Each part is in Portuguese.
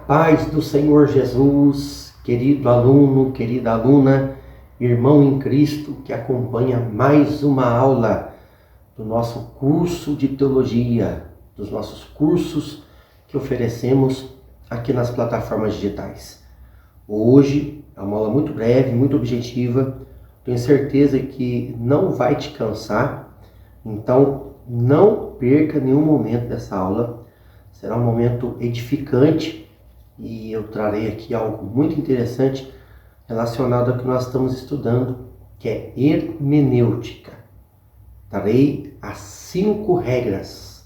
paz do Senhor Jesus, querido aluno, querida aluna, irmão em Cristo que acompanha mais uma aula do nosso curso de teologia, dos nossos cursos que oferecemos aqui nas plataformas digitais. Hoje é uma aula muito breve, muito objetiva, tenho certeza que não vai te cansar, então não perca nenhum momento dessa aula, será um momento edificante e eu trarei aqui algo muito interessante relacionado ao que nós estamos estudando, que é hermenêutica. Trarei as 5 regras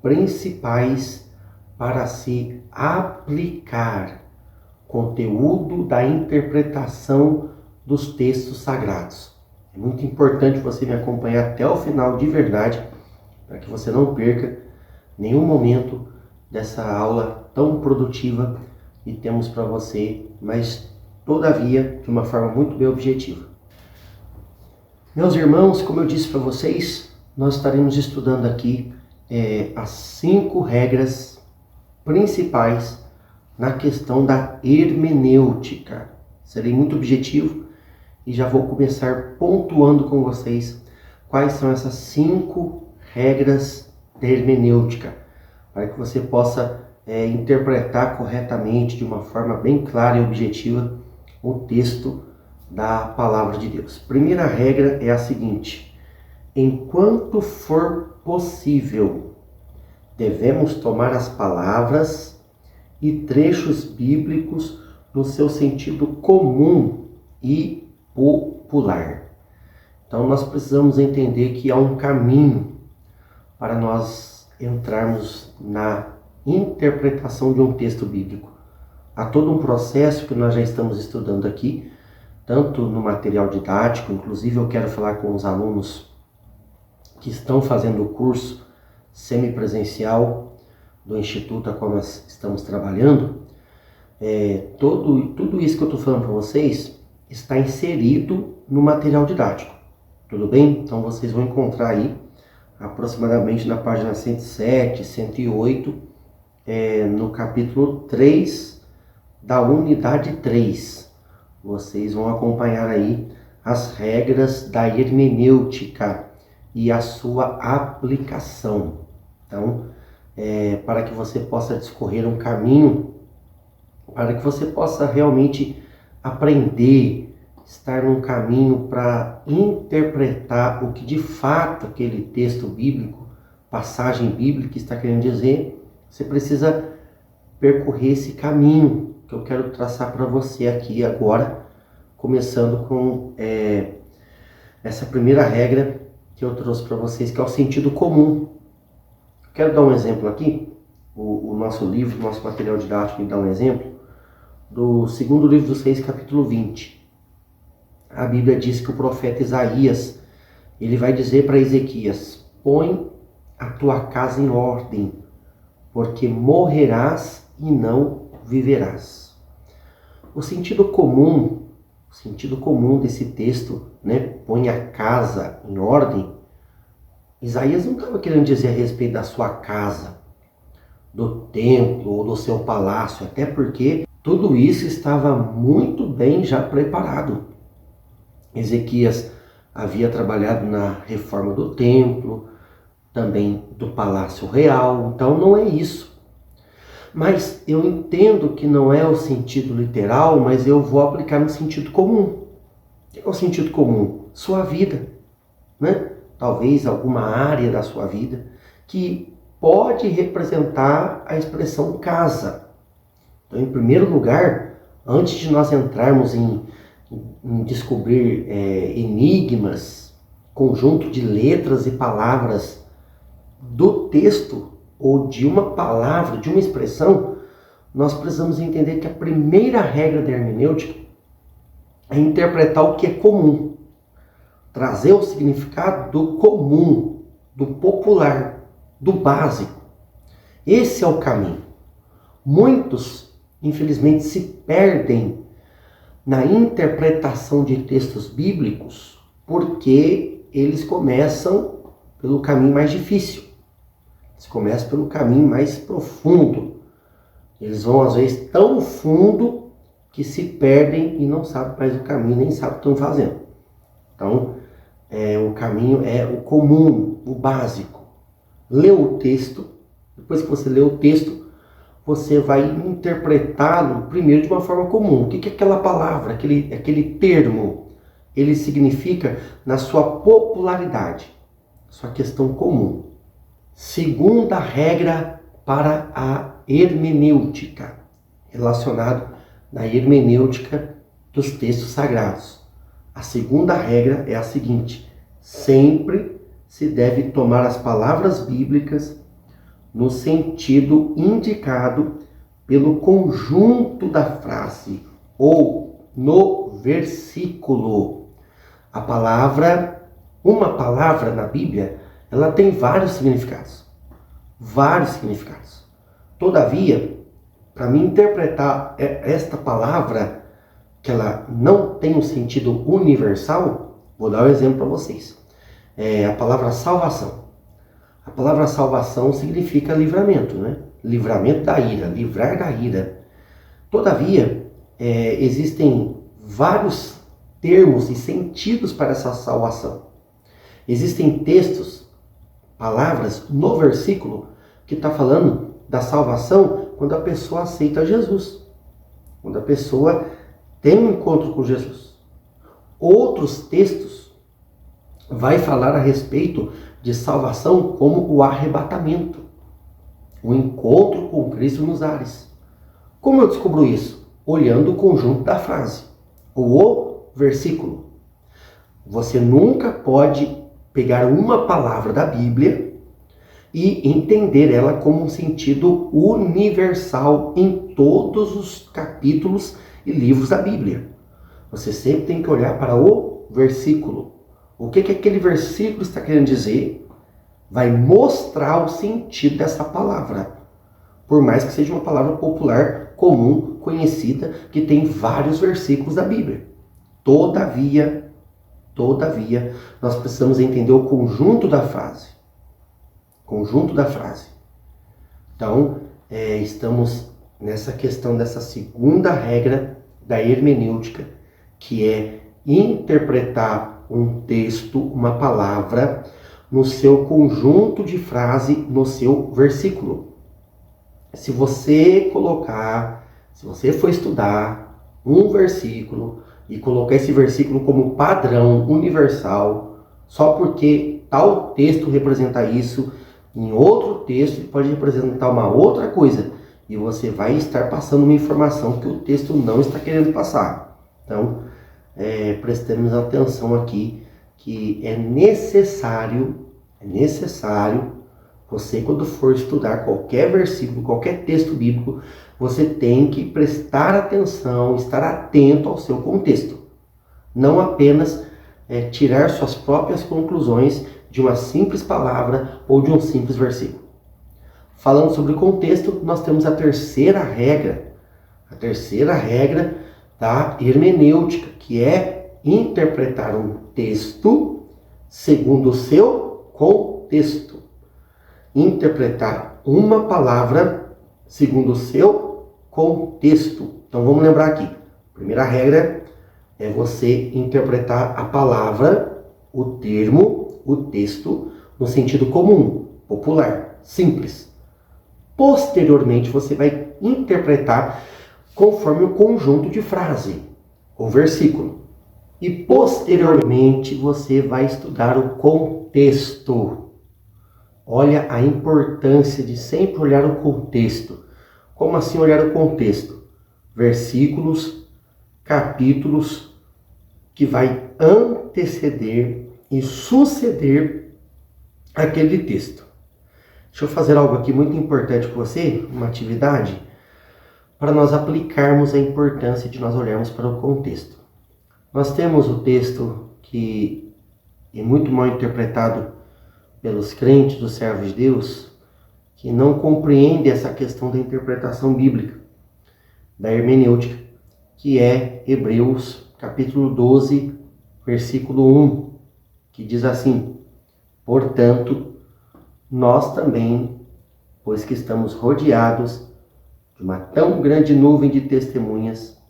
principais para se aplicar conteúdo da interpretação dos textos sagrados. É muito importante você me acompanhar até o final de verdade, para que você não perca nenhum momento dessa aula tão produtiva que temos para você, mas todavia de uma forma muito bem objetiva. Meus irmãos, como eu disse para vocês, nós estaremos estudando aqui as 5 regras principais na questão da hermenêutica. Serei muito objetivo e já vou começar pontuando com vocês quais são essas 5 regras da hermenêutica, para que você possa interpretar corretamente, de uma forma bem clara e objetiva, o texto da Palavra de Deus. Primeira regra é a seguinte: enquanto for possível, devemos tomar as palavras e trechos bíblicos no seu sentido comum e popular. Então nós precisamos entender que há um caminho para nós entrarmos na interpretação de um texto bíblico. Há todo um processo que nós já estamos estudando aqui, tanto no material didático, inclusive eu quero falar com os alunos que estão fazendo o curso semipresencial do Instituto a qual nós estamos trabalhando. Tudo isso que eu estou falando para vocês está inserido no material didático, tudo bem? Então vocês vão encontrar aí, aproximadamente na página 107, 108, no capítulo 3 da unidade 3. Vocês vão acompanhar aí as regras da hermenêutica e a sua aplicação. Então, para que você possa discorrer um caminho, para que você possa realmente aprender, estar num caminho para interpretar o que de fato aquele texto bíblico, passagem bíblica está querendo dizer, você precisa percorrer esse caminho que eu quero traçar para você aqui agora, começando com essa primeira regra que eu trouxe para vocês, que é o sentido comum. Quero dar um exemplo aqui, o nosso livro, nosso material didático, me dá um exemplo, do segundo livro dos Reis, capítulo 20. A Bíblia diz que o profeta Isaías, ele vai dizer para Ezequias: põe a tua casa em ordem, porque morrerás e não viverás. O sentido comum desse texto, põe a casa em ordem, Isaías não estava querendo dizer a respeito da sua casa, do templo ou do seu palácio, até porque tudo isso estava muito bem já preparado. Ezequias havia trabalhado na reforma do templo, também do palácio real, então não é isso. Mas eu entendo que não é o sentido literal, mas eu vou aplicar no sentido comum. O que é o sentido comum? Sua vida, Talvez alguma área da sua vida que pode representar a expressão casa. Então, em primeiro lugar, antes de nós entrarmos em descobrir enigmas, conjunto de letras e palavras do texto, ou de uma palavra, de uma expressão, nós precisamos entender que a primeira regra da hermenêutica é interpretar o que é comum, trazer o significado do comum, do popular, do básico. Esse é o caminho. Muitos, infelizmente, se perdem na interpretação de textos bíblicos porque eles começam pelo caminho mais difícil. Eles começam pelo caminho mais profundo. Eles vão, às vezes, tão fundo que se perdem e não sabem mais o caminho, nem sabem o que estão fazendo. Então, o caminho é o comum, o básico. Lê o texto, depois que você lê o texto, você vai interpretá-lo primeiro de uma forma comum. O que é aquela palavra, aquele termo? Ele significa na sua popularidade, sua questão comum. Segunda regra para a hermenêutica, relacionado na hermenêutica dos textos sagrados. A segunda regra é a seguinte: sempre se deve tomar as palavras bíblicas no sentido indicado pelo conjunto da frase ou no versículo. Uma palavra na Bíblia, ela tem vários significados. Vários significados. Todavia, para mim interpretar esta palavra, que ela não tem um sentido universal, vou dar um exemplo para vocês. A palavra salvação. A palavra salvação significa livramento, né? Livramento da ira, livrar da ira. Todavia, existem vários termos e sentidos para essa salvação. Existem textos, palavras no versículo que está falando da salvação quando a pessoa aceita Jesus, quando a pessoa tem um encontro com Jesus. Outros textos vai falar a respeito de salvação como o arrebatamento, o encontro com Cristo nos ares. Como eu descubro isso? Olhando o conjunto da frase, ou o versículo. Você nunca pode pegar uma palavra da Bíblia e entender ela como um sentido universal em todos os capítulos e livros da Bíblia. Você sempre tem que olhar para o versículo. O que aquele versículo está querendo dizer? Vai mostrar o sentido dessa palavra. Por mais que seja uma palavra popular, comum, conhecida, que tem vários versículos da Bíblia. Todavia, nós precisamos entender o conjunto da frase. Conjunto da frase. Então, estamos nessa questão dessa segunda regra da hermenêutica, que é interpretar um texto, uma palavra, no seu conjunto de frase, no seu versículo. Se você for estudar um versículo e colocar esse versículo como padrão universal, só porque tal texto representa isso, em outro texto pode representar uma outra coisa, e você vai estar passando uma informação que o texto não está querendo passar. Então, prestemos atenção aqui, que é necessário você, quando for estudar qualquer versículo, qualquer texto bíblico, você tem que prestar atenção, estar atento ao seu contexto. Não apenas tirar suas próprias conclusões de uma simples palavra ou de um simples versículo. Falando sobre contexto, nós temos a terceira regra da hermenêutica, que é interpretar um texto segundo o seu contexto. Interpretar uma palavra segundo o seu contexto. Então vamos lembrar aqui. A primeira regra é você interpretar a palavra, o termo, o texto, no sentido comum, popular, simples. Posteriormente você vai interpretar conforme o conjunto de frase, o versículo. E posteriormente você vai estudar o contexto. Olha a importância de sempre olhar o contexto. Como assim olhar o contexto? Versículos, capítulos que vai anteceder e suceder aquele texto. Deixa eu fazer algo aqui muito importante com você, uma atividade, para nós aplicarmos a importância de nós olharmos para o contexto. Nós temos o texto que é muito mal interpretado pelos crentes, os servos de Deus, que não compreendem essa questão da interpretação bíblica, da hermenêutica, que é Hebreus capítulo 12, versículo 1, que diz assim: portanto, nós também, pois que estamos rodeados de uma tão grande nuvem de testemunhas,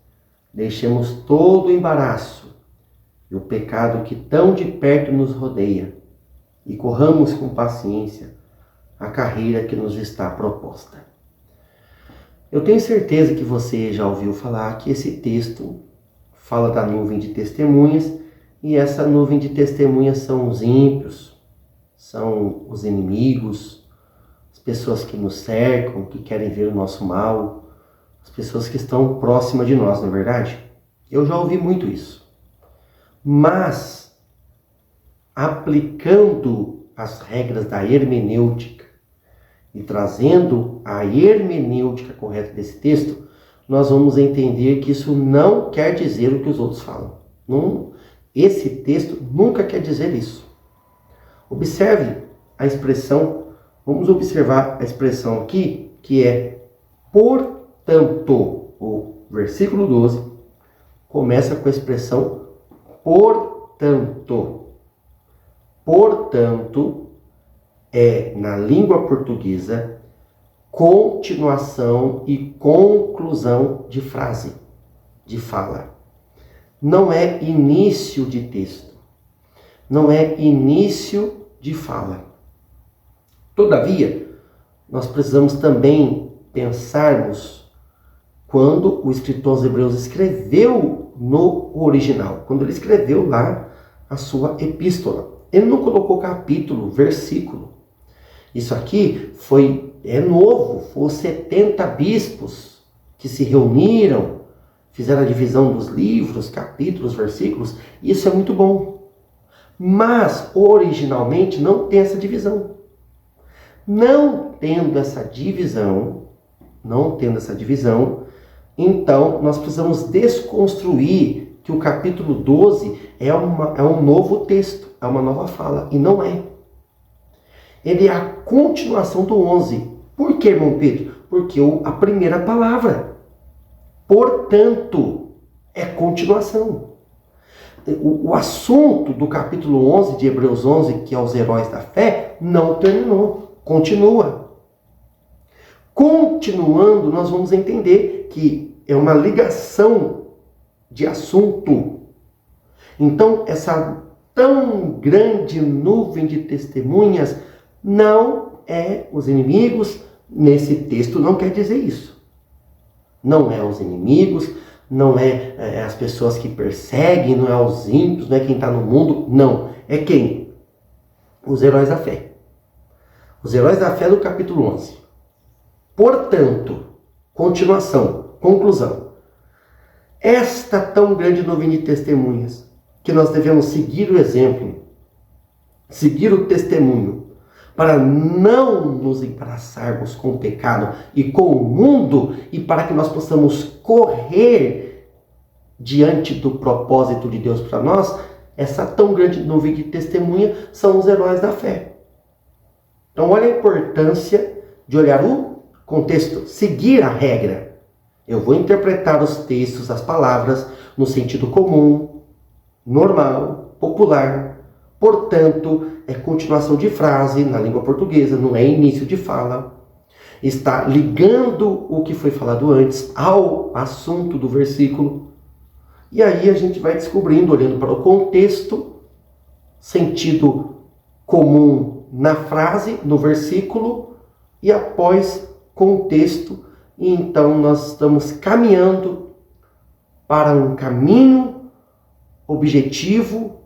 deixemos todo o embaraço e o pecado que tão de perto nos rodeia e corramos com paciência a carreira que nos está proposta. Eu tenho certeza que você já ouviu falar que esse texto fala da nuvem de testemunhas, e essa nuvem de testemunhas são os ímpios, são os inimigos, as pessoas que nos cercam, que querem ver o nosso mal, as pessoas que estão próximas de nós, não é verdade? Eu já ouvi muito isso. Mas, aplicando as regras da hermenêutica e trazendo a hermenêutica correta desse texto, nós vamos entender que isso não quer dizer o que os outros falam. Não, esse texto nunca quer dizer isso. Observe a expressão, vamos observar a expressão aqui, que é portanto. O versículo 12 começa com a expressão portanto. Portanto, na língua portuguesa, continuação e conclusão de frase, de fala. Não é início de texto. Não é início de fala. Todavia, nós precisamos também pensarmos quando o escritor aos Hebreus escreveu no original, quando ele escreveu lá a sua epístola. Ele não colocou capítulo, versículo. Isso aqui é novo, foram 70 bispos que se reuniram, fizeram a divisão dos livros, capítulos, versículos. Isso é muito bom. Mas, originalmente, não tem essa divisão. Não tendo essa divisão, então nós precisamos desconstruir que o capítulo 12 é um novo texto, é uma nova fala, e não é. Ele é a continuação do 11. Por que, irmão Pedro? Porque a primeira palavra, portanto, é continuação. O assunto do capítulo 11 de Hebreus 11, que é os heróis da fé, não terminou, continua. Continuando, nós vamos entender que é uma ligação de assunto. Então, essa tão grande nuvem de testemunhas não é os inimigos, nesse texto não quer dizer isso. Não é os inimigos, não é as pessoas que perseguem, não é os ímpios, não é quem está no mundo, não. É quem? Os heróis da fé. Os heróis da fé do capítulo 11. Portanto, continuação, conclusão. Esta tão grande nuvem de testemunhas, que nós devemos seguir o exemplo, seguir o testemunho, para não nos embaraçarmos com o pecado e com o mundo, e para que nós possamos correr diante do propósito de Deus para nós, essa tão grande nuvem de testemunha são os heróis da fé. Então olha a importância de olhar o contexto, seguir a regra. Eu vou interpretar os textos, as palavras, no sentido comum, normal, popular. Portanto, é continuação de frase na língua portuguesa, não é início de fala. Está ligando o que foi falado antes ao assunto do versículo. E aí a gente vai descobrindo, olhando para o contexto, sentido comum na frase, no versículo, e após contexto. E então nós estamos caminhando para um caminho objetivo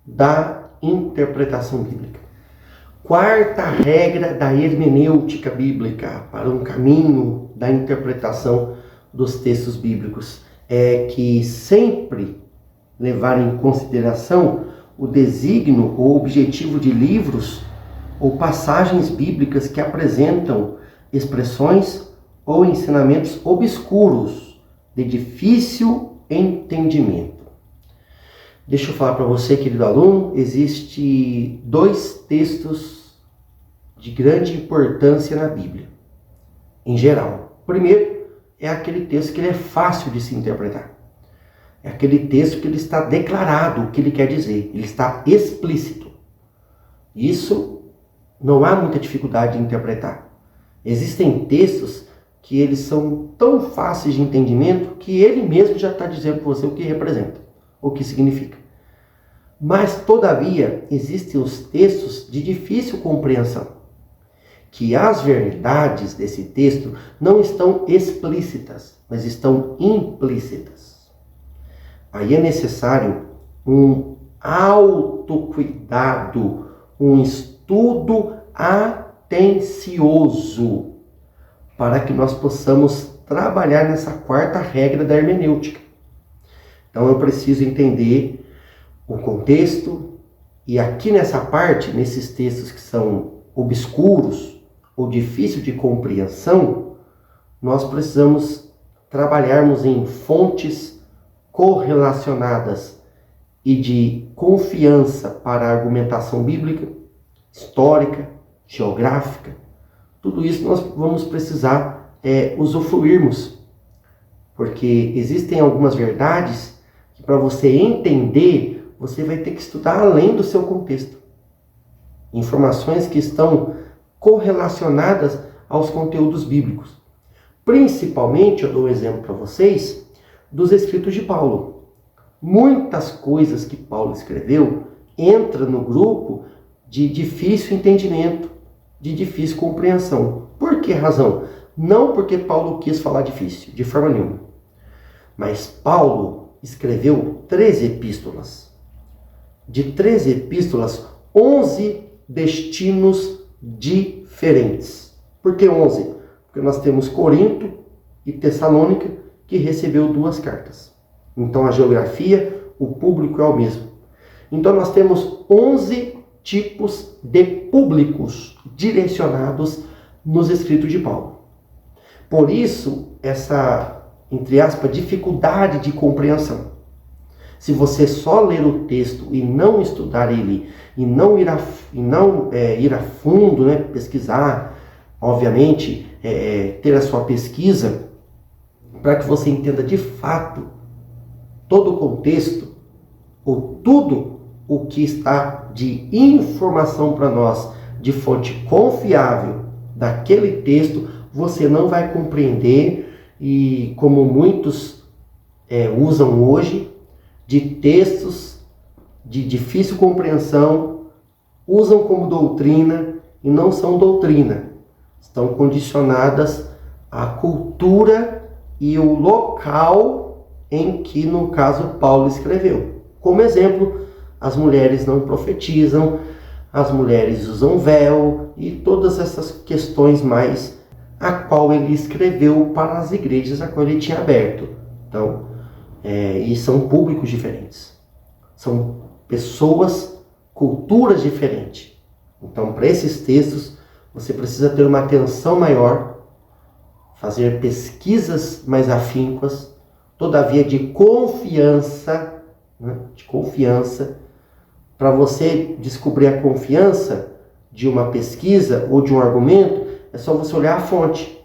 da interpretação bíblica. Quarta regra da hermenêutica bíblica para um caminho da interpretação dos textos bíblicos é que sempre levar em consideração o desígnio ou objetivo de livros ou passagens bíblicas que apresentam expressões ou ensinamentos obscuros de difícil entendimento. Deixa eu falar para você, querido aluno, existe 2 textos de grande importância na Bíblia, em geral. O primeiro é aquele texto que ele é fácil de se interpretar. É aquele texto que ele está declarado o que ele quer dizer, ele está explícito. Isso não há muita dificuldade de interpretar. Existem textos que eles são tão fáceis de entendimento que ele mesmo já está dizendo para você o que representa, o que significa. Mas, todavia, existem os textos de difícil compreensão, que as verdades desse texto não estão explícitas, mas estão implícitas. Aí é necessário um autocuidado, um estudo atencioso, para que nós possamos trabalhar nessa quarta regra da hermenêutica. Então eu preciso entender o contexto, e aqui nessa parte, nesses textos que são obscuros ou difíceis de compreensão, nós precisamos trabalharmos em fontes correlacionadas e de confiança para a argumentação bíblica, histórica, geográfica. Tudo isso nós vamos precisar usufruirmos, porque existem algumas verdades que, para você entender, você vai ter que estudar além do seu contexto. Informações que estão correlacionadas aos conteúdos bíblicos. Principalmente, eu dou um exemplo para vocês, dos escritos de Paulo. Muitas coisas que Paulo escreveu entram no grupo de difícil entendimento, de difícil compreensão. Por que razão? Não porque Paulo quis falar difícil, de forma nenhuma. Mas Paulo escreveu 13 epístolas. De 13 epístolas, 11 destinos diferentes. Por que 11? Porque nós temos Corinto e Tessalônica, que recebeu 2 cartas. Então a geografia, o público é o mesmo. Então nós temos 11 tipos de públicos direcionados nos escritos de Paulo. Por isso, essa, entre aspas, dificuldade de compreensão. Se você só ler o texto e não estudar ele, e não ir a fundo, pesquisar, obviamente, ter a sua pesquisa, para que você entenda de fato todo o contexto, ou tudo o que está de informação para nós, de fonte confiável daquele texto, você não vai compreender, e como muitos usam hoje, de textos de difícil compreensão, usam como doutrina e não são doutrina. Estão condicionadas à cultura e o local em que, no caso, Paulo escreveu. Como exemplo, as mulheres não profetizam, as mulheres usam véu e todas essas questões mais a qual ele escreveu para as igrejas a qual ele tinha aberto. Então, e são públicos diferentes, são pessoas, culturas diferentes. Então, para esses textos, você precisa ter uma atenção maior, fazer pesquisas mais afíncas, todavia de confiança, para você descobrir a confiança de uma pesquisa ou de um argumento, é só você olhar a fonte.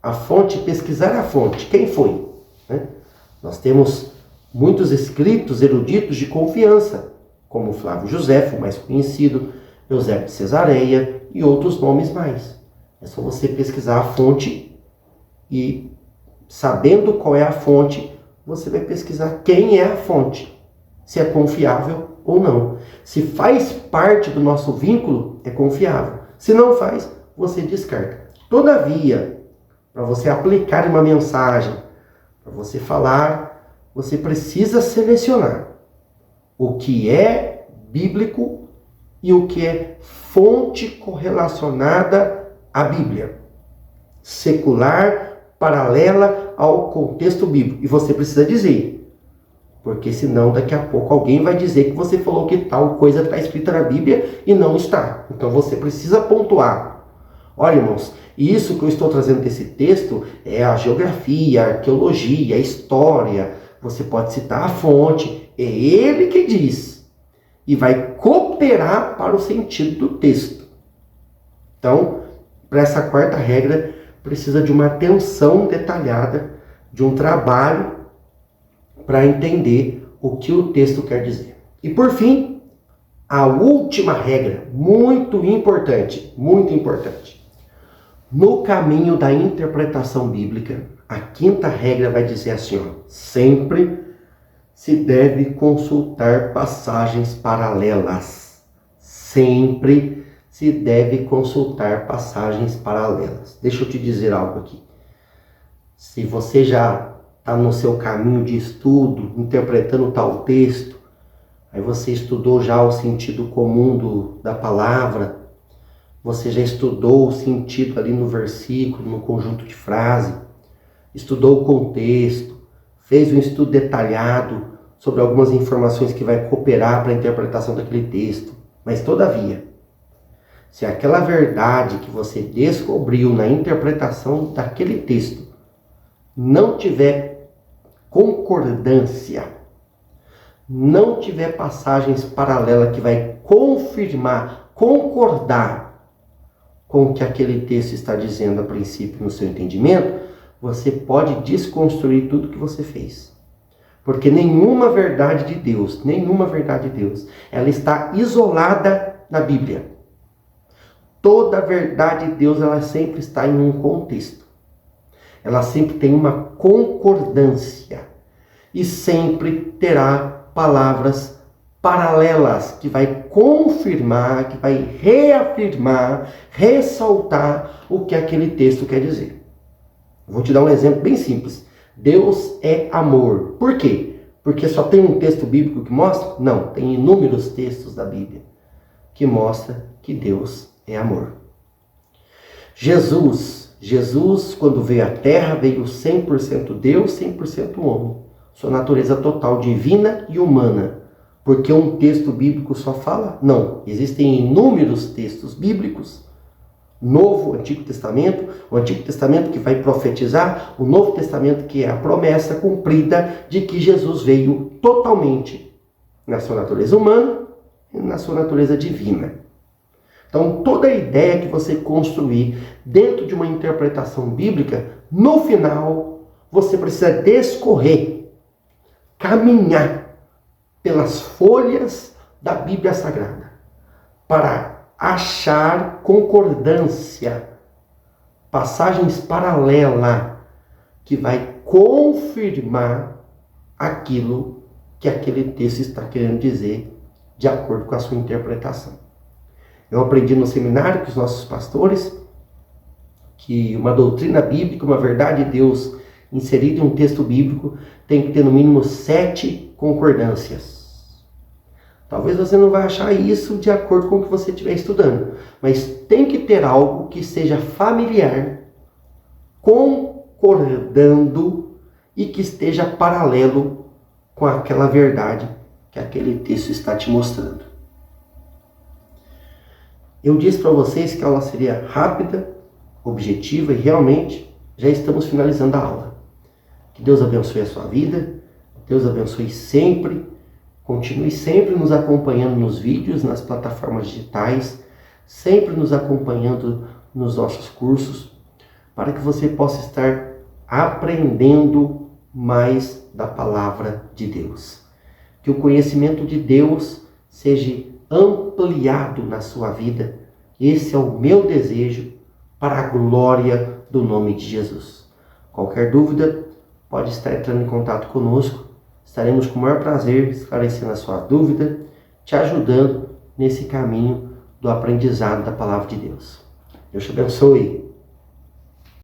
A fonte, pesquisar a fonte. Quem foi? Nós temos muitos escritos eruditos de confiança, como Flávio Josefo, mais conhecido, Eusébio de Cesareia e outros nomes mais. É só você pesquisar a fonte e, sabendo qual é a fonte, você vai pesquisar quem é a fonte, se é confiável ou não. Se faz parte do nosso vínculo, é confiável. Se não faz, você descarta. Todavia, para você aplicar uma mensagem, para você falar, você precisa selecionar o que é bíblico e o que é fonte correlacionada à Bíblia. Secular, paralela ao contexto bíblico. E você precisa dizer, porque senão daqui a pouco alguém vai dizer que você falou que tal coisa está escrita na Bíblia e não está. Então você precisa pontuar. Olha, irmãos, isso que eu estou trazendo desse texto é a geografia, a arqueologia, a história. Você pode citar a fonte, é ele que diz. E vai cooperar para o sentido do texto. Então, para essa quarta regra, precisa de uma atenção detalhada, de um trabalho para entender o que o texto quer dizer. E por fim, a última regra, muito importante. No caminho da interpretação bíblica, a quinta regra vai dizer assim, ó, sempre se deve consultar passagens paralelas. Sempre se deve consultar passagens paralelas. Deixa eu te dizer algo aqui. Se você já está no seu caminho de estudo, interpretando tal texto, aí você estudou já o sentido comum da palavra, você já estudou o sentido ali no versículo, no conjunto de frase, estudou o contexto, fez um estudo detalhado sobre algumas informações que vai cooperar para a interpretação daquele texto. Mas todavia, se aquela verdade que você descobriu na interpretação daquele texto não tiver concordância, não tiver passagens paralelas que vai confirmar, concordar com o que aquele texto está dizendo a princípio no seu entendimento, você pode desconstruir tudo que você fez. Porque nenhuma verdade de Deus, ela está isolada na Bíblia. Toda verdade de Deus, ela sempre está em um contexto. Ela sempre tem uma concordância. E sempre terá palavras paralelas que vai confirmar, que vai reafirmar, ressaltar o que aquele texto quer dizer. Vou te dar um exemplo bem simples. Deus é amor. Por quê? Porque só tem um texto bíblico que mostra? Não, tem inúmeros textos da Bíblia que mostram que Deus é amor. Jesus, quando veio à Terra, veio 100% Deus, 100% homem. Sua natureza total divina e humana. Porque um texto bíblico só fala? Não. Existem inúmeros textos bíblicos. Novo, Antigo Testamento. O Antigo Testamento que vai profetizar. O Novo Testamento que é a promessa cumprida de que Jesus veio totalmente na sua natureza humana e na sua natureza divina. Então, toda a ideia que você construir dentro de uma interpretação bíblica, no final, você precisa descorrer, caminhar pelas folhas da Bíblia Sagrada, para achar concordância, passagens paralelas, que vai confirmar aquilo que aquele texto está querendo dizer, de acordo com a sua interpretação. Eu aprendi no seminário com os nossos pastores, que uma doutrina bíblica, uma verdade de Deus inserida em um texto bíblico, tem que ter no mínimo 7 concordâncias. Talvez você não vai achar isso de acordo com o que você estiver estudando, mas tem que ter algo que seja familiar, concordando e que esteja paralelo com aquela verdade que aquele texto está te mostrando. Eu disse para vocês que a aula seria rápida, objetiva e realmente já estamos finalizando a aula. Que Deus abençoe a sua vida, Deus abençoe sempre, continue sempre nos acompanhando nos vídeos, nas plataformas digitais, sempre nos acompanhando nos nossos cursos, para que você possa estar aprendendo mais da palavra de Deus. Que o conhecimento de Deus seja ampliado na sua vida. Esse é o meu desejo para a glória do nome de Jesus. Qualquer dúvida, pode estar entrando em contato conosco. Estaremos com o maior prazer esclarecendo a sua dúvida, te ajudando nesse caminho do aprendizado da palavra de Deus. Deus te abençoe.